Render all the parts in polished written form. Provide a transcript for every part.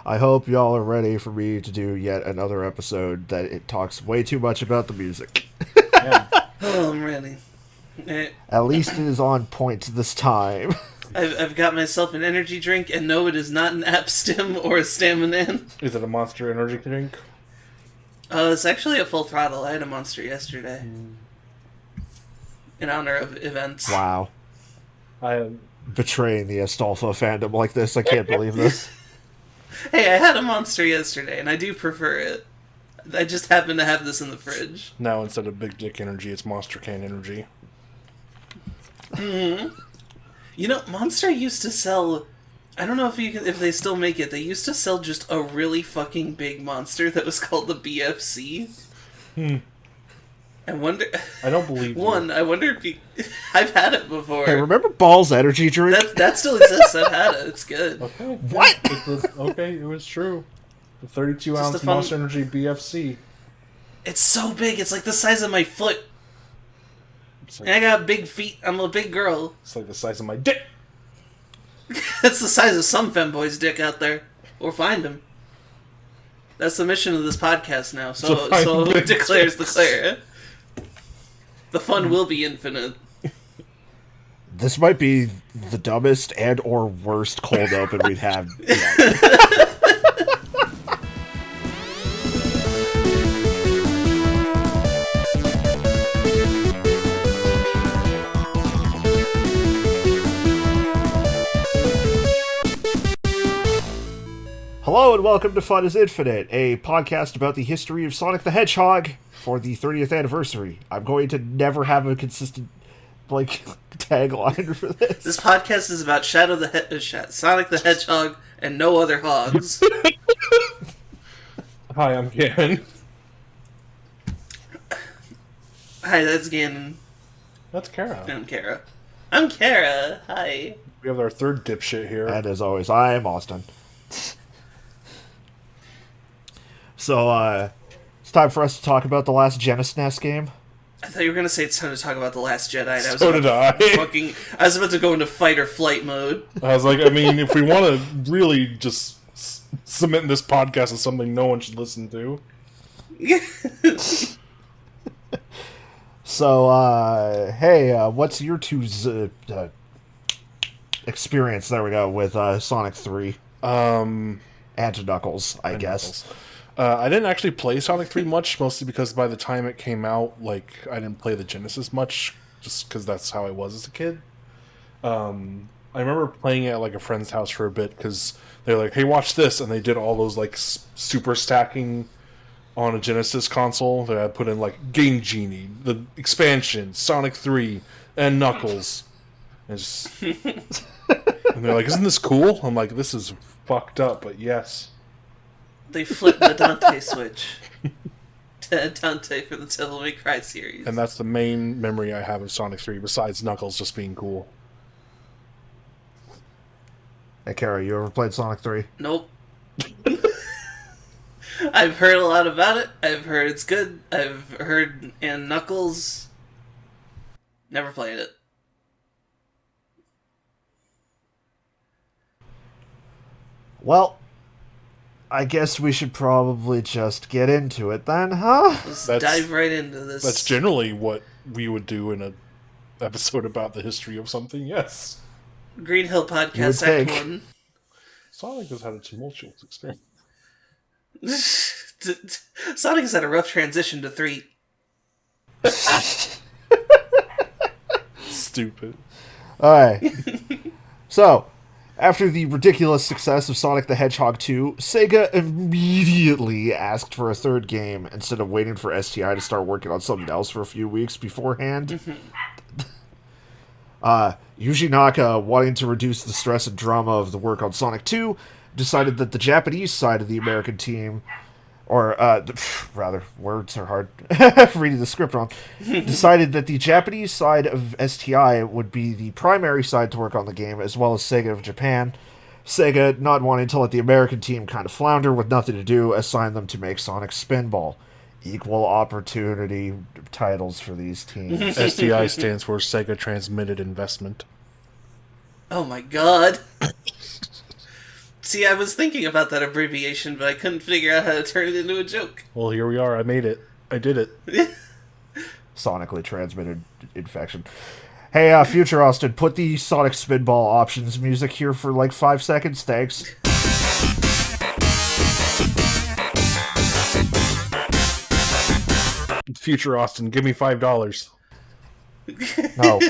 I hope y'all are ready for me to do yet another episode that it talks way too much about the music. Yeah. Oh, I'm ready. Eh, At least it is on point this time. I've got myself an energy drink, and no, it is not an Abstim or a Staminan. Is it a Monster Energy drink? It's actually a Full Throttle. I had a Monster yesterday. In honor of events. Wow. I Betraying the Astolfo fandom like this. I can't believe this. Hey, I had a Monster yesterday, and I do prefer it. I just happen to have this in the fridge. now instead of Big Dick Energy, it's Monster Can Energy. You know, Monster used to sell... I don't know if they still make it. They used to sell just a really fucking big monster that was called the BFC. I wonder... I don't believe One, you. I wonder if you... I've had it before. Hey, remember Ball's energy drink? That still exists. I've had it. It's good. Okay. What? It was true. The 32 Just ounce a fun- Monster Energy BFC. It's so big. It's like the size of my foot. It's And like, I got big feet. I'm a big girl. it's like the size of my dick. That's the size of some femboy's dick out there. Or find him. That's the mission of this podcast now. To So find big declares dicks. declare. The fun will be infinite. This might be the dumbest and or worst cold open we've had yet. Hello and welcome to Fun is Infinite, a podcast about the history of Sonic the Hedgehog for the 30th anniversary. I'm going to never have a consistent tagline for this. This podcast is about Sonic the Hedgehog and no other hogs. Hi, I'm Ken. Hi, that's Ganon. That's Kara. I'm Kara. I'm Kara. Hi. We have our third dipshit here. And as always, I am Austin. So, it's time for us to talk about the last Genesis game. I thought you were gonna say it's time to talk about The Last Jedi. And So did I. I was about to go into fight or flight mode. I was like, I mean, if we want to really just submit this podcast as something no one should listen to. So, hey, what's your two's experience, there we go, with Sonic 3? And Knuckles, I guess. I didn't actually play Sonic 3 much, mostly because by the time it came out, like, I didn't play the Genesis much, just because that's how I was as a kid. I remember playing it at, like, a friend's house for a bit, because they're like, hey, watch this, and they did all those, like, super stacking on a Genesis console that I put in, like, Game Genie, the expansion, Sonic 3, and Knuckles. And, and they're like, isn't this cool? I'm like, this is fucked up, but yes. They flipped the Dante switch to Dante for the Devil May Cry series. And that's the main memory I have of Sonic 3, besides Knuckles just being cool. Hey, Kara, you ever played Sonic 3? Nope. I've heard a lot about it. I've heard it's good. I've heard and Knuckles. Never played it. Well, I guess we should probably just get into it then, huh? Let's That's- dive right into this. That's generally what we would do in an episode about the history of something, yes. Green Hill You would Podcast Act think. 1. Sonic has had a tumultuous experience. Sonic has had a rough transition to 3. Stupid. Alright. So, after the ridiculous success of Sonic the Hedgehog 2, Sega immediately asked for a third game instead of waiting for STI to start working on something else for a few weeks beforehand. Yuji Naka, wanting to reduce the stress and drama of the work on Sonic 2, decided that the Japanese side of the American team, or, rather, words are hard, reading the script wrong, decided that the Japanese side of STI would be the primary side to work on the game, as well as Sega of Japan. Sega, not wanting to let the American team kind of flounder with nothing to do, assigned them to make Sonic Spinball. Equal opportunity titles for these teams. STI stands for Sega Transmitted Investment. Oh my god. See, I was thinking about that abbreviation, but I couldn't figure out how to turn it into a joke. Well, here we are. I made it. I did it. Sonically transmitted infection. Hey, Future Austin, put the Sonic Spinball options music here for like 5 seconds. Thanks. Future Austin, give me $5. No.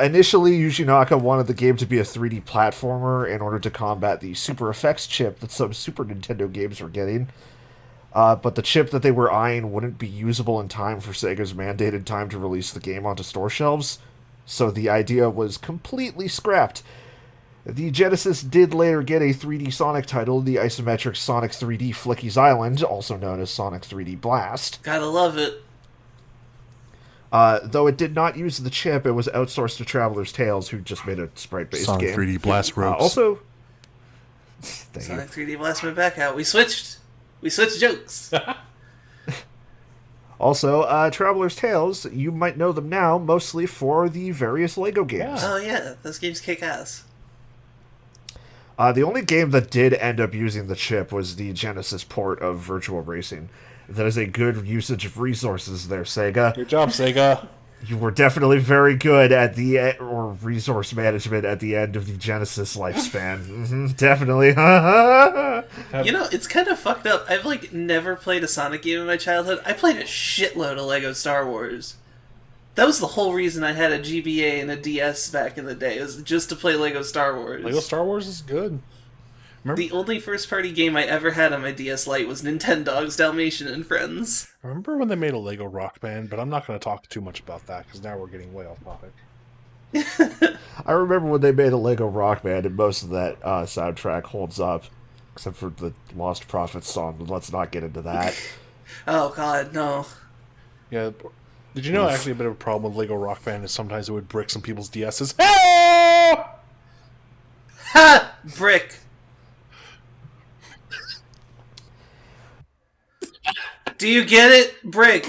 Initially, Yuji Naka wanted the game to be a 3D platformer in order to combat the Super Effects chip that some Super Nintendo games were getting. But the chip that they were eyeing wouldn't be usable in time for Sega's mandated time to release the game onto store shelves, so the idea was completely scrapped. The Genesis did later get a 3D Sonic title, the isometric Sonic 3D Flicky's Island, also known as Sonic 3D Blast. Gotta love it. Though it did not use the chip, it was outsourced to Traveler's Tales, who just made a sprite-based Sonic game. 3D Blast Ropes. Also... Thank you. Sonic 3D Blast went back out. We switched jokes. Also, Traveler's Tales, you might know them now, mostly for the various LEGO games. Oh yeah, those games kick ass. The only game that did end up using the chip was the Genesis port of Virtual Racing. That is a good usage of resources there, Sega. Good job, Sega. You were definitely very good at the or resource management at the end of the Genesis lifespan. Definitely. You know, it's kind of fucked up. I've like never played a Sonic game in my childhood. I played a shitload of Lego Star Wars. That was the whole reason I had a GBA and a DS back in the day, was just to play Lego Star Wars. Lego Star Wars is good. Remember, The only first-party game I ever had on my DS Lite was Nintendogs Dalmatian and Friends. remember when they made a Lego Rock Band? But I'm not going to talk too much about that because now we're getting way off topic. I remember when they made a Lego Rock Band, and most of that soundtrack holds up, except for the Lost Prophets song, but let's not get into that. Oh god, no. Yeah. Did you know actually a bit of a problem with Lego Rock Band is sometimes it would brick some people's DSs? Hey! Ha! Brick! Do you get it? Brick!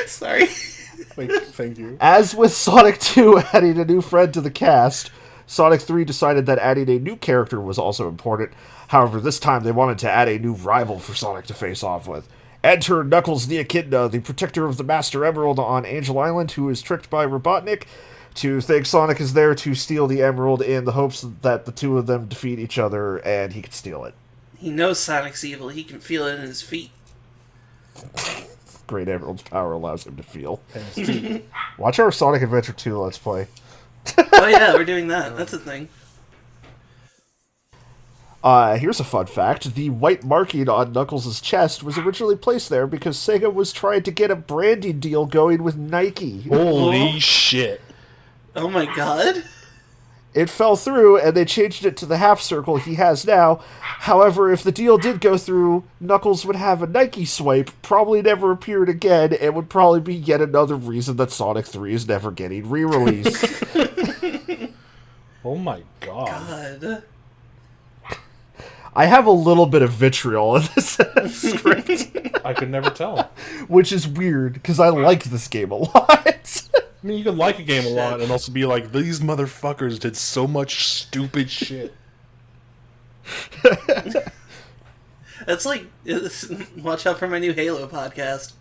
Sorry. Thank you. As with Sonic 2 adding a new friend to the cast, Sonic 3 decided that adding a new character was also important. However, this time they wanted to add a new rival for Sonic to face off with. Enter Knuckles the Echidna, the protector of the Master Emerald on Angel Island, who is tricked by Robotnik to think Sonic is there to steal the emerald in the hopes that the two of them defeat each other and he can steal it. He knows Sonic's evil. He can feel it in his feet. Great Emerald's power allows him to feel. Watch our Sonic Adventure 2 Let's Play. Oh yeah, we're doing that. That's a thing. Here's a fun fact. The white marking on Knuckles' chest was originally placed there because Sega was trying to get a branding deal going with Nike. Holy shit. Oh my god. It fell through, and they changed it to the half circle he has now. However, if the deal did go through, Knuckles would have a Nike swipe, probably never appeared again, and would probably be yet another reason that Sonic 3 is never getting re-released. Oh my god. God. I have a little bit of vitriol in this script, I could never tell. which is weird, because I like this game a lot. I mean, you could like a game a lot and also be like, these motherfuckers did so much stupid shit. That's like, watch out for my new Halo podcast.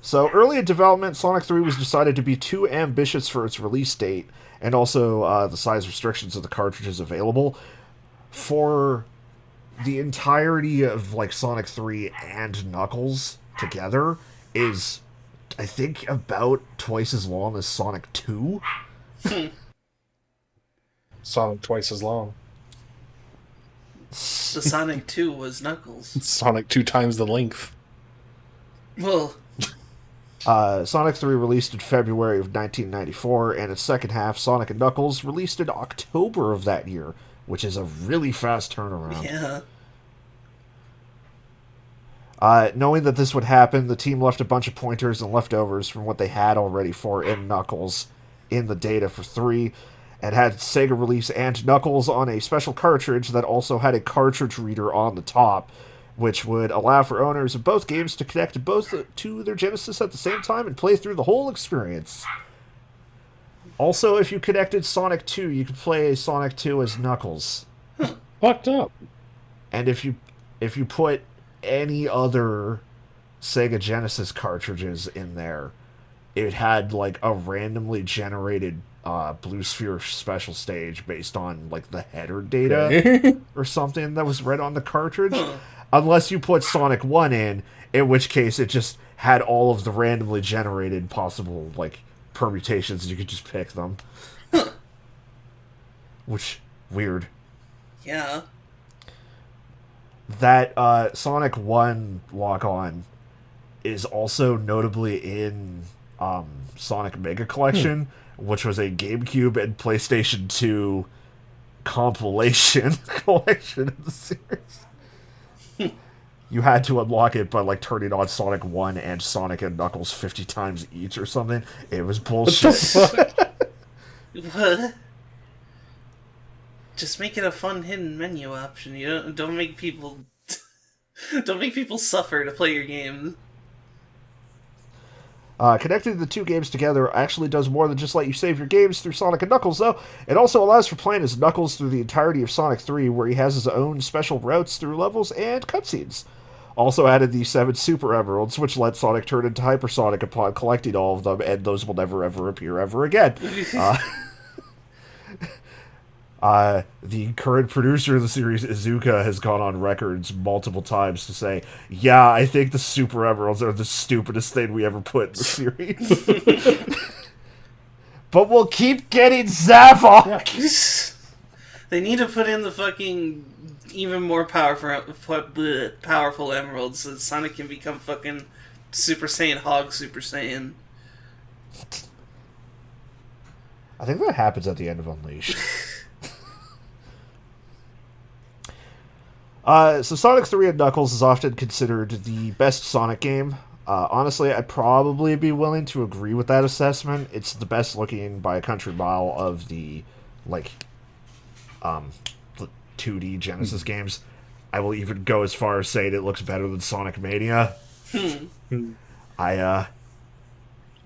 So early in development, Sonic 3 was decided to be too ambitious for its release date, and also the size restrictions of the cartridges available. For the entirety of like Sonic 3 and Knuckles together is, I think, about twice as long as Sonic 2. Sonic twice as long. The Sonic 2 was Knuckles. Sonic 2 times the length. Well, Sonic 3 released in February of 1994, and its second half, Sonic and Knuckles, released in October of that year, which is a really fast turnaround. yeah. Knowing that this would happen, the team left a bunch of pointers and leftovers from what they had already for in Knuckles in the data for 3, and had Sega release and Knuckles on a special cartridge that also had a cartridge reader on the top, which would allow for owners of both games to connect both to their Genesis at the same time and play through the whole experience. Also, if you connected Sonic 2, you could play Sonic 2 as Knuckles. Fucked up. And if you put any other Sega Genesis cartridges in there, it had like a randomly generated Blue Sphere special stage based on like the header data or something that was read on the cartridge. Unless you put Sonic 1 in which case it just had all of the randomly generated possible like permutations and you could just pick them. Which, weird. Yeah. That Sonic 1 lock-on is also notably in Sonic Mega Collection, which was a GameCube and PlayStation 2 compilation collection of the series. You had to unlock it by like turning on Sonic 1 and Sonic and Knuckles 50 times each or something. It was bullshit. What? Just make it a fun hidden menu option. You don't make people don't make people suffer to play your game. Connecting the two games together actually does more than just let you save your games through Sonic and Knuckles, though. It also allows for playing as Knuckles through the entirety of Sonic 3, where he has his own special routes through levels and cutscenes. Also added the 7 Super Emeralds, which let Sonic turn into Hypersonic upon collecting all of them, and those will never ever appear ever again. The current producer of the series, Iizuka, has gone on records multiple times to say, yeah, I think the Super Emeralds are the stupidest thing we ever put in the series. But we'll keep getting Zavok! They need to put in the fucking even more powerful emeralds so that Sonic can become fucking Super Saiyan Hog Super Saiyan. I think that happens at the end of Unleashed. So Sonic 3 and Knuckles is often considered the best Sonic game. Honestly, I'd probably be willing to agree with that assessment. It's the best looking by a country mile of the, like, the 2D Genesis games. I will even go as far as saying it looks better than Sonic Mania. I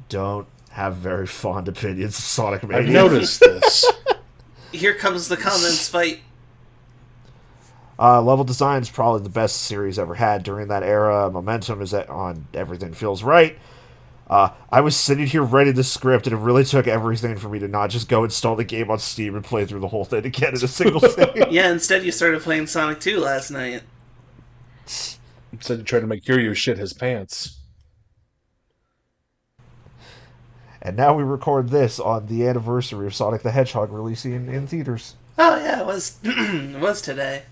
don't have very fond opinions of Sonic Mania. I've noticed this. Here comes the comments fight. Level design is probably the best series ever had during that era. Momentum is on Everything Feels Right. I was sitting here writing the script, and it really took everything for me to not just go install the game on Steam and play through the whole thing again in a single thing. Yeah, instead you started playing Sonic 2 last night. Instead of trying to make Kiryu shit his pants. And now we record this on the anniversary of Sonic the Hedgehog releasing in theaters. Oh yeah, it was it was today.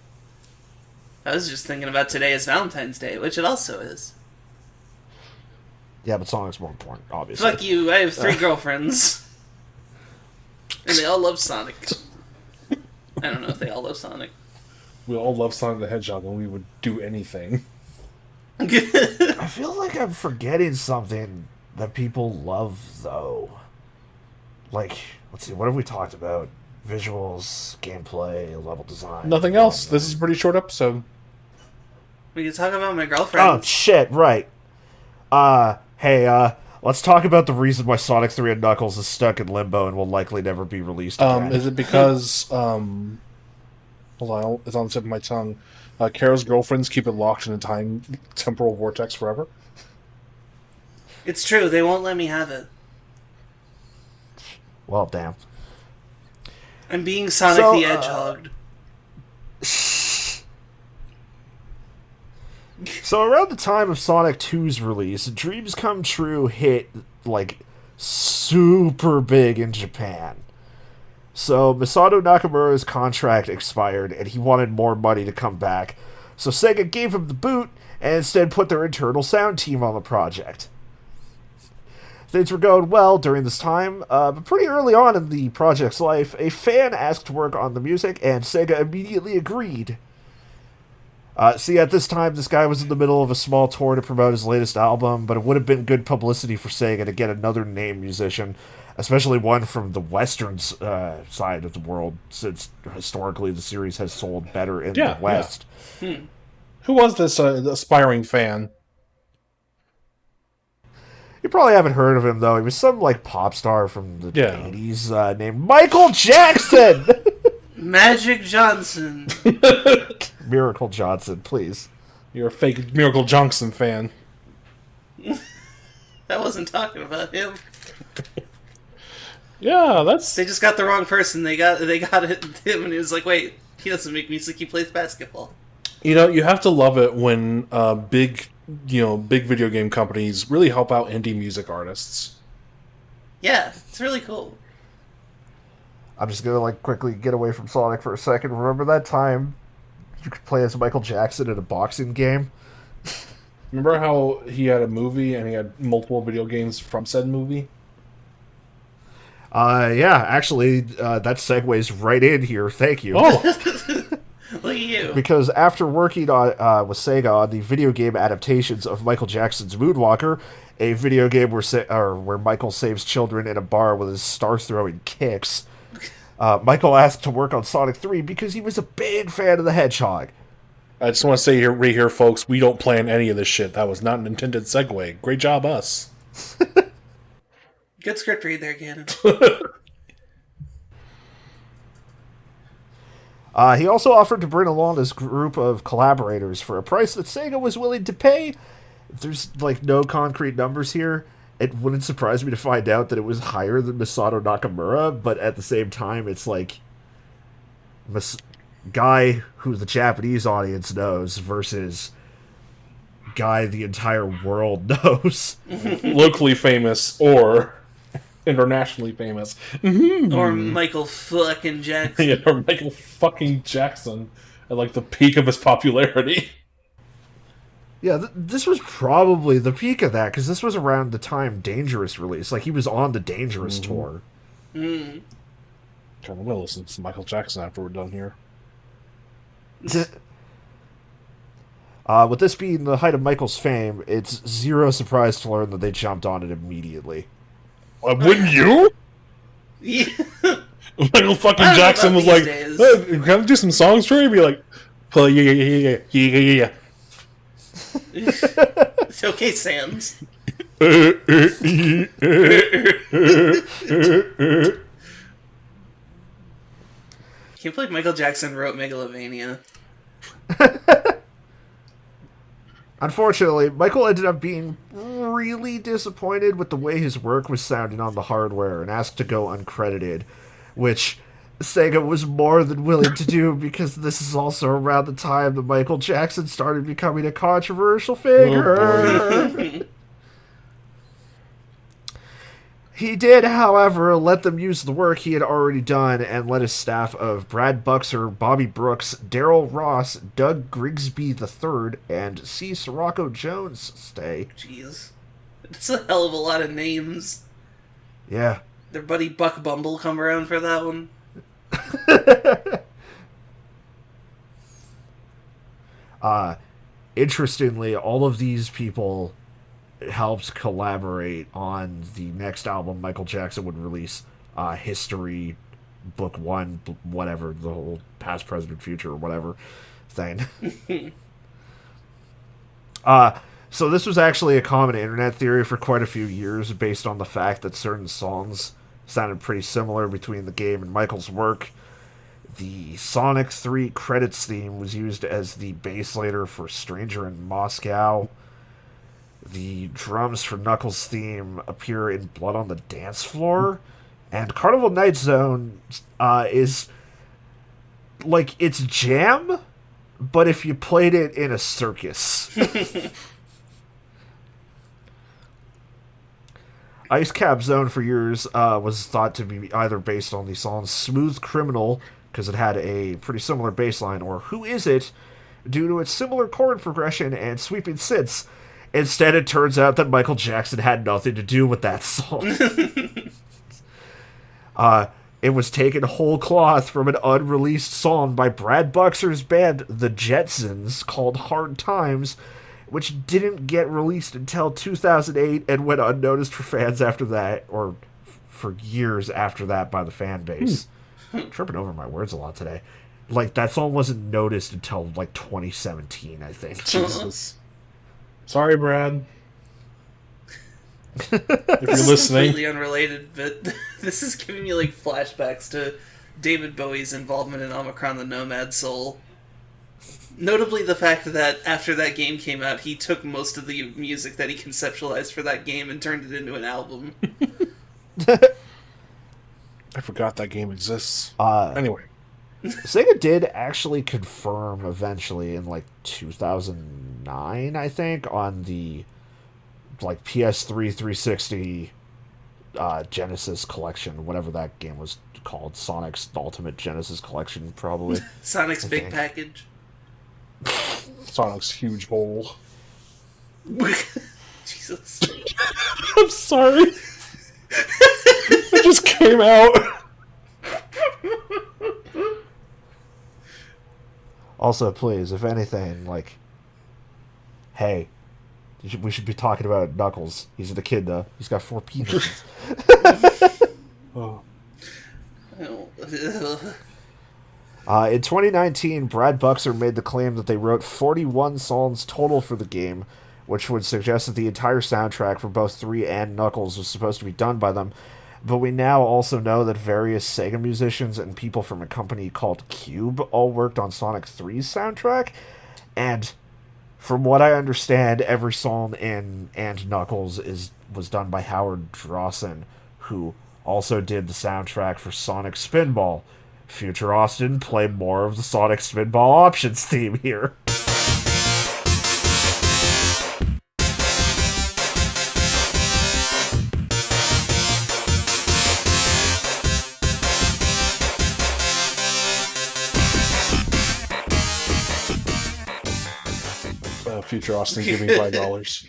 I was just thinking about today as Valentine's Day, which it also is. Yeah, but Sonic's more important, obviously. Fuck you, I have 3 girlfriends. And they all love Sonic. I don't know if they all love Sonic. We all love Sonic the Hedgehog and we would do anything. I feel like I'm forgetting something that people love, though. Like, let's see, what have we talked about? Visuals, gameplay, level design. Nothing else. This is a pretty short episode. We can talk about my girlfriend. Oh, shit, right. Hey, let's talk about the reason why Sonic 3 and Knuckles is stuck in limbo and will likely never be released again. Is it because, hold on, it's on the tip of my tongue. Kara's girlfriends keep it locked in a time temporal vortex forever? It's true, they won't let me have it. Well, damn. I'm being Sonic the Hedgehog. So around the time of Sonic 2's release, Dreams Come True hit, like, super big in Japan. So Masato Nakamura's contract expired, and he wanted more money to come back. So Sega gave him the boot, and instead put their internal sound team on the project. Things were going well during this time, but pretty early on in the project's life, a fan asked to work on the music, and Sega immediately agreed. See, at this time, this guy was in the middle of a small tour to promote his latest album, but it would have been good publicity for Sega to get another named musician, especially one from the western side of the world, since historically the series has sold better in the West. Yeah. Who was this aspiring fan? You probably haven't heard of him, though. He was some, like, pop star from the Yeah. 80s named Michael Jackson! Magic Johnson. Miracle Johnson, please. You're a fake Miracle Johnson fan. I wasn't talking about him. Yeah, that's... They just got the wrong person. They got him, and he was like, "Wait, he doesn't make music. He plays basketball." You know, you have to love it when big video game companies really help out indie music artists. Yeah, it's really cool. I'm just gonna, like, quickly get away from Sonic for a second. Remember that time you could play as Michael Jackson in a boxing game? Remember how he had a movie and he had multiple video games from said movie? Yeah, actually, that segues right in here. Thank you. Oh! Look at you. Because after working on with Sega on the video game adaptations of Michael Jackson's Moonwalker, a video game where Michael saves children in a bar with his star-throwing kicks, Michael asked to work on Sonic 3 because he was a big fan of the Hedgehog. I just want to say right here, folks, we don't plan any of this shit. That was not an intended segue. Great job, us. Good script read there, Gannon. He also offered to bring along this group of collaborators for a price that Sega was willing to pay. There's, like, no concrete numbers here. It wouldn't surprise me to find out that it was higher than Masato Nakamura, but at the same time, it's like guy who the Japanese audience knows versus guy the entire world knows. Locally famous or internationally famous. Or Michael fucking Jackson. Yeah, or Michael fucking Jackson at, like, the peak of his popularity. Yeah, this was probably the peak of that, because this was around the time Dangerous released. Like, he was on the Dangerous tour. God, I'm gonna listen to Michael Jackson after we're done here. With this being the height of Michael's fame, it's zero surprise to learn that they jumped on it immediately. Wouldn't you? Yeah. Michael fucking I don't know Jackson about was these like, days. "Hey, can I do some songs for you?" Be like, "Oh, yeah. It's okay, Sans. Can't believe Michael Jackson wrote Megalovania. Unfortunately, Michael ended up being really disappointed with the way his work was sounding on the hardware and asked to go uncredited, which Sega was more than willing to do because this is also around the time that Michael Jackson started becoming a controversial figure. Oh, He did, however, let them use the work he had already done and let his staff of Brad Buxer, Bobby Brooks, Daryl Ross, Doug Grigsby III, and C. Sirocco Jones stay. Jeez. That's a hell of a lot of names. Yeah. Their buddy Buck Bumble come around for that one. Interestingly, all of these people helped collaborate on the next album Michael Jackson would release, History, Book 1, whatever, the whole past, present, future, or whatever thing. So this was actually a common internet theory for quite a few years based on the fact that certain songs sounded pretty similar between the game and Michael's work. The Sonic 3 credits theme was used as the bass later for Stranger in Moscow. The drums for Knuckles' theme appear in Blood on the Dance Floor. And Carnival Night Zone is like, it's Jam, but if you played it in a circus. Ice Cap Zone for years was thought to be either based on the song Smooth Criminal, because it had a pretty similar bass line, or Who Is It, due to its similar chord progression and sweeping synths. Instead, it turns out that Michael Jackson had nothing to do with that song. It was taken whole cloth from an unreleased song by Brad Buxer's band, The Jetsons, called Hard Times, which didn't get released until 2008 and went unnoticed for fans after that, or for years after that by the fan base. Tripping over my words a lot today. Like, that song wasn't noticed until, like, 2017, I think. Jesus. Sorry, Brad. If you're This is listening. completely unrelated, but this is giving me like flashbacks to David Bowie's involvement in Omicron the Nomad Soul. Notably the fact that after that game came out, he took most of the music that he conceptualized for that game and turned it into an album. I forgot that game exists. Uh, Anyway. Sega did actually confirm eventually in, like, 2009, I think, on the, like, PS3 360 Genesis Collection, whatever that game was called. Sonic's Ultimate Genesis Collection, probably. Sonic's Big think. Package. Sonic's huge hole. Jesus. I'm sorry. It just came out. Also, please, if anything, like, hey, we should be talking about Knuckles. He's a kid, though. He's got 4 penises. Oh. In 2019, Brad Buxer made the claim that they wrote 41 songs total for the game, which would suggest that the entire soundtrack for both 3 and Knuckles was supposed to be done by them. But we now also know that various Sega musicians and people from a company called Cube all worked on Sonic 3's soundtrack, and from what I understand, every song in And Knuckles was done by Howard Drawson, who also did the soundtrack for Sonic Spinball. Future Austin, play more of the Sonic Spinball Options theme here. Future Austin, give me $5.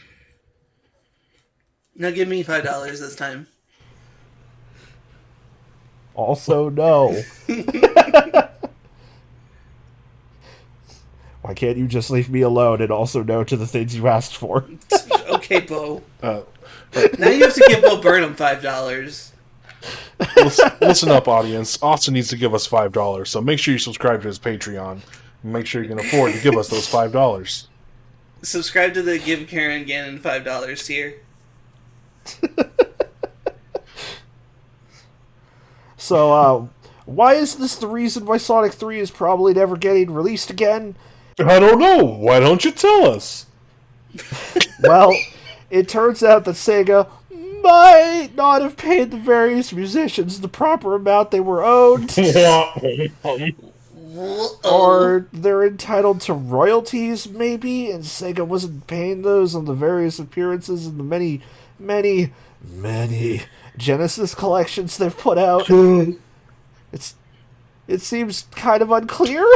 Now give me $5 this time. Also, no. Why can't you just leave me alone and also no to the things you asked for? Okay, Bo. Uh, Now you have to give Bo Burnham $5. listen up, audience. Austin needs to give us $5, so make sure you subscribe to his Patreon. And make sure you can afford to give us those $5. Subscribe to the Give Karen Gannon $5 tier. So, why is this the reason why Sonic 3 is probably never getting released again? I don't know. Why don't you tell us? Well, it turns out that Sega might not have paid the various musicians the proper amount they were owed, or they're entitled to royalties, maybe, and Sega wasn't paying those on the various appearances in the many, many, many Genesis collections they've put out. It seems kind of unclear.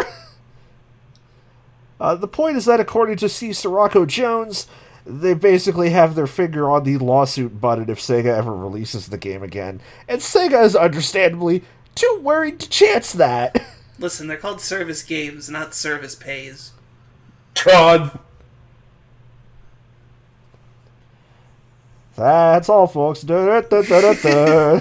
The point is that according to C. Sirocco Jones, they basically have their finger on the lawsuit button if Sega ever releases the game again, and Sega is understandably too worried to chance that. Listen, they're called service games, not service pays. God. That's all, folks. Da-da-da-da-da-da.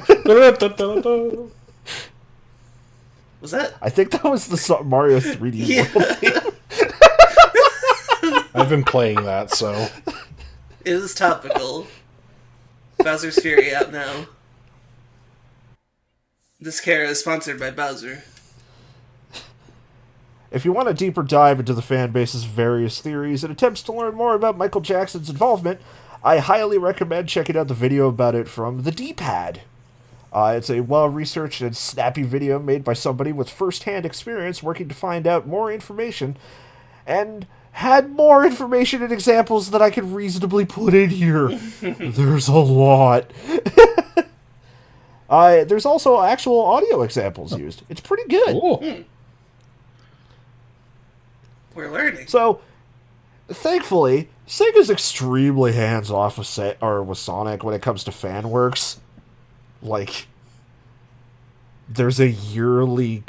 Was that? I think that was the Mario 3D Yeah. World theme. I've been playing that, so. It is topical. Bowser's Fury out now. This Kara is sponsored by Bowser. If you want a deeper dive into the fan base's various theories and attempts to learn more about Michael Jackson's involvement, I highly recommend checking out the video about it from the D-Pad. It's a well-researched and snappy video made by somebody with first-hand experience working to find out more information, and had more information and examples that I can reasonably put in here. There's a lot. There's also actual audio examples used. It's pretty good. Cool. We're learning. So, thankfully, Sega's extremely hands-off with Sonic when it comes to fan works. Like, there's a yearly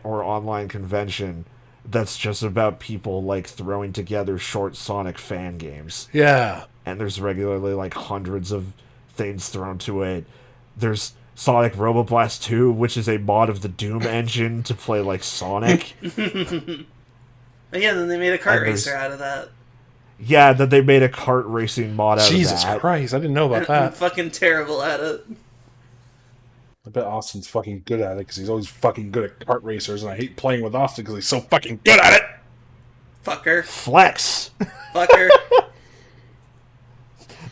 or online convention that's just about people like throwing together short Sonic fan games. Yeah. And there's regularly like hundreds of things thrown to it. There's Sonic Roboblast 2, which is a mod of the Doom engine to play like Sonic. Yeah, then they made a kart racer out of that. Yeah, that they made a kart racing mod out Jesus of that. Christ, I didn't know about I'm that. fucking terrible at it. I bet Austin's fucking good at it because he's always fucking good at kart racers, and I hate playing with Austin because he's so fucking good at it. Fucker. Flex. Fucker.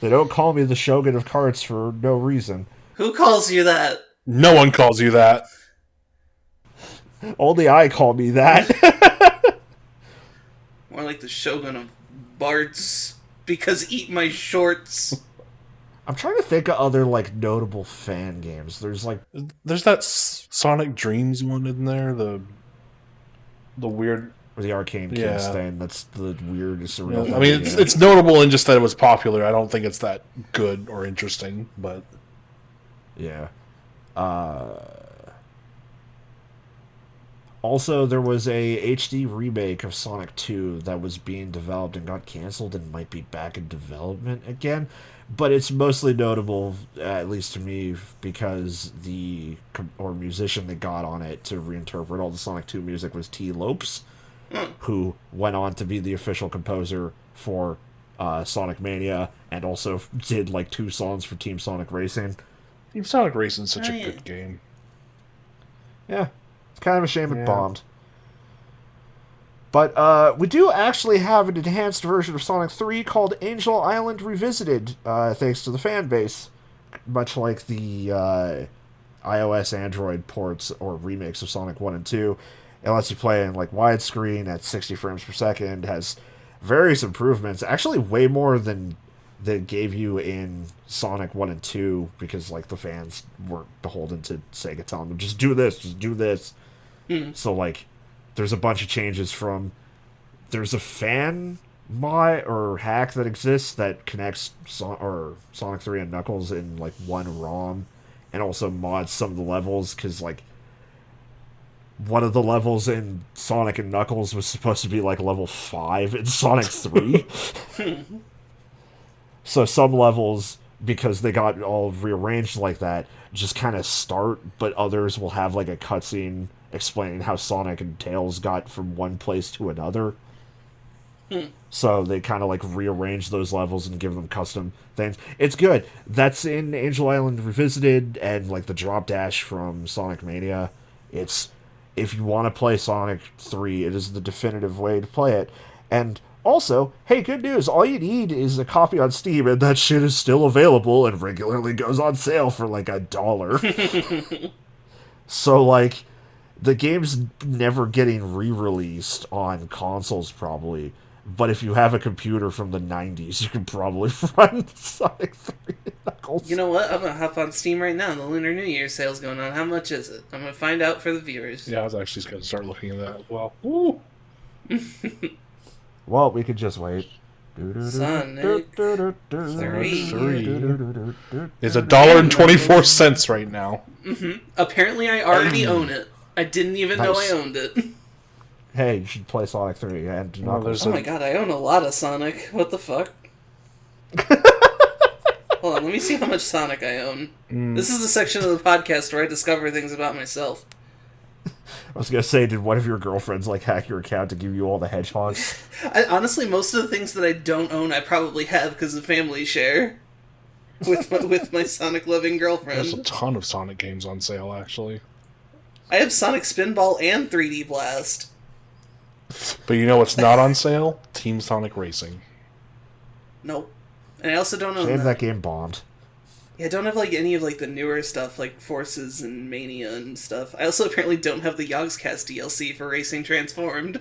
They don't call me the Shogun of karts for no reason. Who calls you that? No one calls you that. Only I call me that. More like the Shogun of Barts. Because eat my shorts. I'm trying to think of other like notable fan games. There's that Sonic Dreams one in there. The weird. the Arcane Yeah. Kings thing. That's the weirdest. I surreal mean, thing. it's notable in just that it was popular. I don't think it's that good or interesting, but Yeah. Also, there was a HD remake of Sonic 2 that was being developed and got canceled and might be back in development again. But it's mostly notable, at least to me, because the musician that got on it to reinterpret all the Sonic 2 music was T. Lopes, who went on to be the official composer for Sonic Mania and also did like 2 songs for Team Sonic Racing. Team Sonic Racing's such Oh, a yeah. good game. Yeah, it's kind of a shame Yeah. it bombed. But we do actually have an enhanced version of Sonic 3 called Angel Island Revisited, thanks to the fan base. Much like the iOS Android ports or remakes of Sonic 1 and 2. It lets you play in like widescreen at 60 frames per second, has various improvements, actually way more than they gave you in Sonic 1 and 2, because like the fans weren't beholden to Sega telling them, just do this, just do this. So like there's a bunch of changes from there's a fan mod or hack that exists that connects Sonic 3 and Knuckles in like one ROM, and also mods some of the levels, because like one of the levels in Sonic and Knuckles was supposed to be like level 5 in Sonic 3. So some levels, because they got all rearranged like that, just kind of start, but others will have like a cutscene explaining how Sonic and Tails got from one place to another. So they kind of like rearrange those levels and give them custom things. It's good. That's in Angel Island Revisited and like the drop dash from Sonic Mania. It's, if you want to play Sonic 3, it is the definitive way to play it. And also, hey, good news, all you need is a copy on Steam, and that shit is still available and regularly goes on sale for like $1. So like, the game's never getting re-released on consoles probably, but if you have a computer from the 90s, you can probably run Sonic 3 Knuckles. You know what? I'm gonna hop on Steam right now. The Lunar New Year sale's going on. How much is it? I'm gonna find out for the viewers. Yeah, I was actually going to start looking at that. Well, ooh. Well, we could just wait. Sonic 3. It's $1.24 right now. Apparently, I already own it. I didn't even know I Nice. owned it. Hey, you should play Sonic 3 and Well, Knuckles. there's Oh my god, I own a lot of Sonic. What the fuck? Hold on, let me see how much Sonic I own. This is the section of the podcast where I discover things about myself. I was gonna say, did one of your girlfriends like hack your account to give you all the hedgehogs? Honestly, most of the things that I don't own, I probably have because of family share with my Sonic loving There's a girlfriend. ton of Sonic games on sale, actually. I have Sonic Spinball and 3D Blast. But you know what's not on sale? Team Sonic Racing. Nope. And I also don't own Shame that. that game bombed. Yeah, I don't have like any of like the newer stuff like Forces and Mania and stuff. I also apparently don't have the Yogscast DLC for Racing Transformed.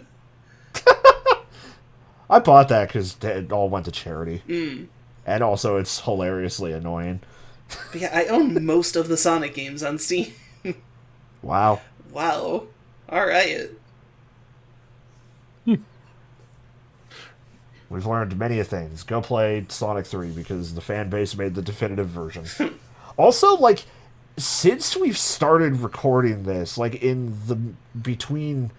I bought that because it all went to charity. And also, it's hilariously annoying. But yeah, I own most of the Sonic games on Steam. Wow. Wow. Alright. We've learned many things. Go play Sonic 3 because the fan base made the definitive version. Also, like, since we've started recording this, like in the between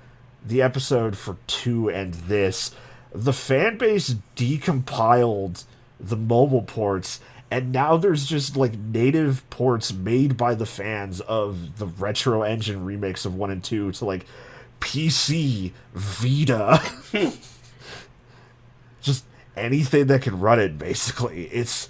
the episode for 2 and this, the fan base decompiled the mobile ports, and now there's just like native ports made by the fans of the Retro Engine remakes of 1 and 2 to like PC, Vita, just anything that can run it, basically. It's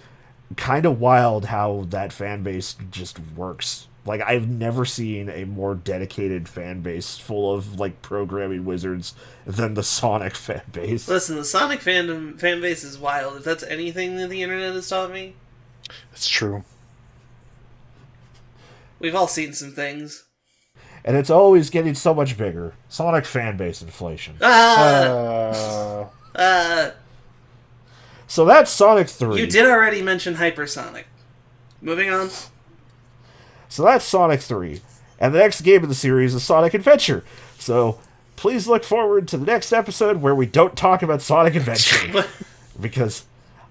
kind of wild how that fan base just works. Like, I've never seen a more dedicated fan base full of like programming wizards than the Sonic fan base. Listen, the Sonic fan base is wild. If that's anything that the internet has taught me, It's true. we've all seen some things. And it's always getting so much bigger. Sonic fan base inflation. Ah! So that's Sonic 3. You did already mention Hypersonic. Moving on. So that's Sonic 3. And the next game of the series is Sonic Adventure. So please look forward to the next episode where we don't talk about Sonic Adventure. Because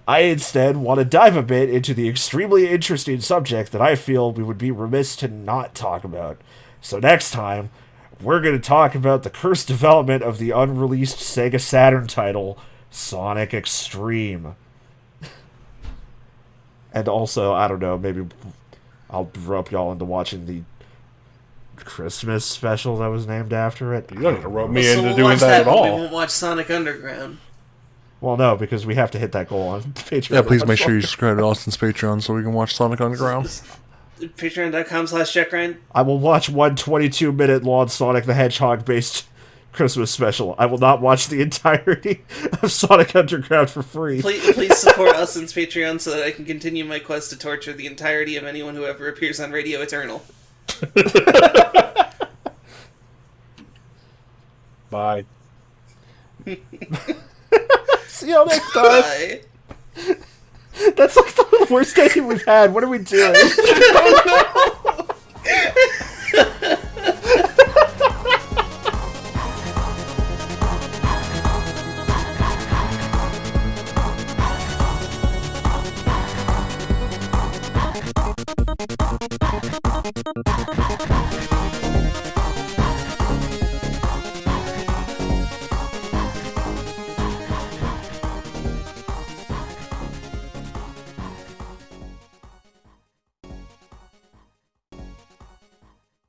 I instead want to dive a bit into the extremely interesting subject that I feel we would be remiss to not talk about. So next time, we're going to talk about the cursed development of the unreleased Sega Saturn title, Sonic Extreme. And also, I don't know, maybe I'll rope y'all into watching the Christmas special that was named after it. You don't need to rope me So into we'll doing watch that at but we all. won't watch Sonic Underground. Well, no, because we have to hit that goal on Patreon. Yeah, please make sure you subscribe to Austin's Patreon so we can watch Sonic Underground. Patreon.com/JackRyan. I will watch one 22-minute long Sonic the Hedgehog-based Christmas special. I will not watch the entirety of Sonic Underground for free. Please support Austin's Patreon so that I can continue my quest to torture the entirety of anyone who ever appears on Radio Eternal. Bye. See y'all next time. Bye. That's like the worst ending we've had. What are we doing?